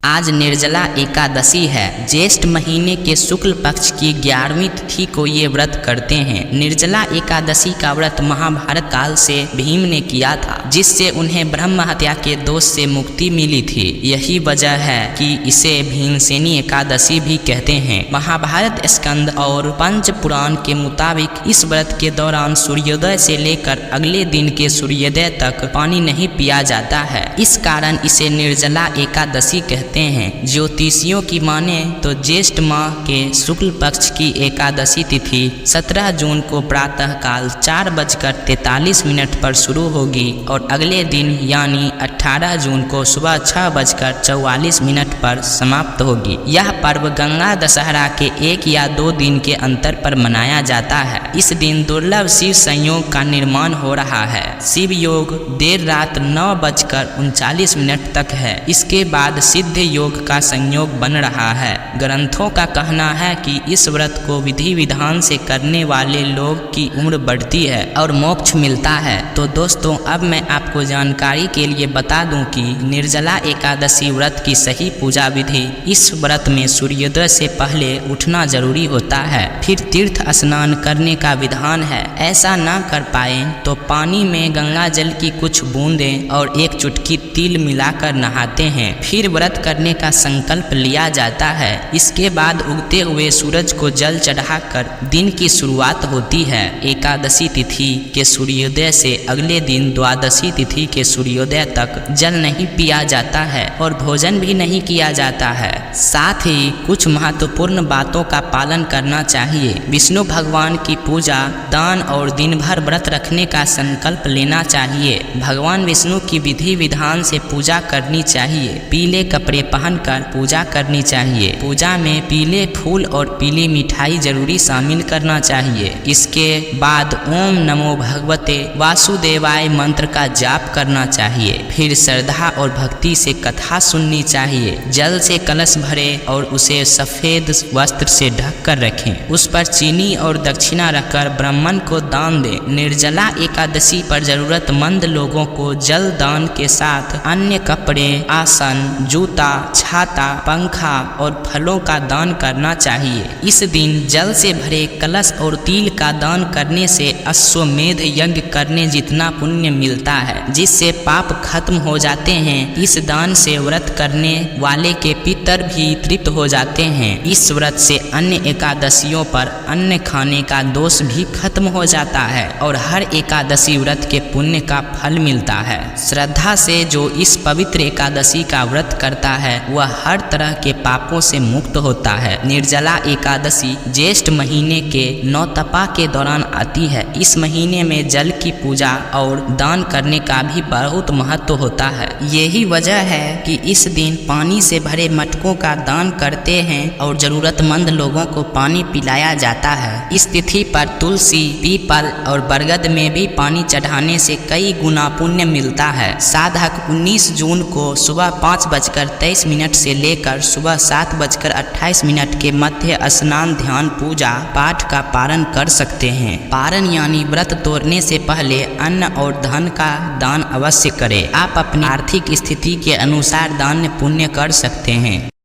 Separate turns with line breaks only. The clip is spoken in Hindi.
आज निर्जला एकादशी है। ज्येष्ठ महीने के शुक्ल पक्ष की 11वीं तिथि को ये व्रत करते हैं। निर्जला एकादशी का व्रत महाभारत काल से भीम ने किया था, जिससे उन्हें ब्रह्म हत्या के दोष से मुक्ति मिली थी। यही वजह है कि इसे भीमसेनी एकादशी भी कहते हैं। महाभारत स्कंद और पंच पुराण के मुताबिक इस व्रत के दौरान सूर्योदय से लेकर अगले दिन के सूर्योदय तक पानी नहीं पिया जाता है। इस कारण इसे निर्जला एकादशी कहते हैं। ज्योतिषियों की माने तो ज्येष्ठ माह के शुक्ल पक्ष की एकादशी तिथि 17 जून को प्रातः काल 4:43 पर शुरू होगी और अगले दिन यानी 18 जून को सुबह 6:44 पर समाप्त होगी। यह पर्व गंगा दशहरा के 1 या 2 दिन के अंतर पर मनाया जाता है। इस दिन दुर्लभ शिव संयोग का निर्माण हो रहा है। शिव योग देर रात 9:39 तक है। इसके बाद सिद्ध योग का संयोग बन रहा है। ग्रंथों का कहना है कि इस व्रत को विधि विधान से करने वाले लोग की उम्र बढ़ती है और मोक्ष मिलता है। तो दोस्तों, अब मैं आपको जानकारी के लिए बता दूं कि निर्जला एकादशी व्रत की सही पूजा विधि। इस व्रत में सूर्योदय से पहले उठना जरूरी होता है। फिर तीर्थ स्नान करने का विधान है। ऐसा ना कर पाए तो पानी में गंगा जल की कुछ बूंदें और 1 चुटकी तिल मिलाकर नहाते हैं। फिर व्रत करने का संकल्प लिया जाता है। इसके बाद उगते हुए सूरज को जल चढ़ाकर दिन की शुरुआत होती है। एकादशी तिथि के सूर्योदय से अगले दिन द्वादशी तिथि के सूर्योदय तक जल नहीं पिया जाता है और भोजन भी नहीं किया जाता है। साथ ही कुछ महत्वपूर्ण बातों का पालन करना चाहिए। विष्णु भगवान की पूजा, दान और दिन भर व्रत रखने का संकल्प लेना चाहिए। भगवान विष्णु की विधि विधान से पूजा करनी चाहिए। पीले कपड़े पहनकर पूजा करनी चाहिए। पूजा में पीले फूल और पीली मिठाई जरूरी शामिल करना चाहिए। इसके बाद ओम नमो भगवते वासुदेवाय मंत्र का जाप करना चाहिए। फिर श्रद्धा और भक्ति से कथा सुननी चाहिए। जल से कलश भरे और उसे सफेद वस्त्र से ढक कर रखें। उस पर चीनी और दक्षिणा रखकर ब्राह्मण को दान दें। निर्जला एकादशी पर जरूरतमंद लोगों को जल दान के साथ अन्य कपड़े, आसन, जूता, छाता, पंखा और फलों का दान करना चाहिए। इस दिन जल से भरे कलश और तिल का दान करने से अश्वमेध यज्ञ करने जितना पुण्य मिलता है, जिससे पाप खत्म हो जाते हैं। इस दान से व्रत करने वाले के पितर भी तृप्त हो जाते हैं। इस व्रत से अन्य एकादशियों पर अन्न खाने का दोष भी खत्म हो जाता है और हर एकादशी व्रत के पुण्य का फल मिलता है। श्रद्धा से जो इस पवित्र एकादशी का व्रत करता है वह हर तरह के पापों से मुक्त होता है। निर्जला एकादशी ज्येष्ठ महीने के नौतपा के दौरान आती है। इस महीने में जल की पूजा और दान करने का भी बहुत महत्व होता है। यही वजह है कि इस दिन पानी से भरे मटकों का दान करते हैं और जरूरतमंद लोगों को पानी पिलाया जाता है। इस तिथि पर तुलसी, पीपल और बरगद में भी पानी चढ़ाने से कई गुना पुण्य मिलता है। साधक 19 जून को सुबह 5:23 से लेकर सुबह 7:28 के मध्य स्नान, ध्यान, पूजा पाठ का पारण कर सकते हैं। पारण यानी व्रत तोड़ने से पहले अन्न और धन का दान अवश्य करें। आप अपनी आर्थिक स्थिति के अनुसार दान पुण्य कर सकते हैं।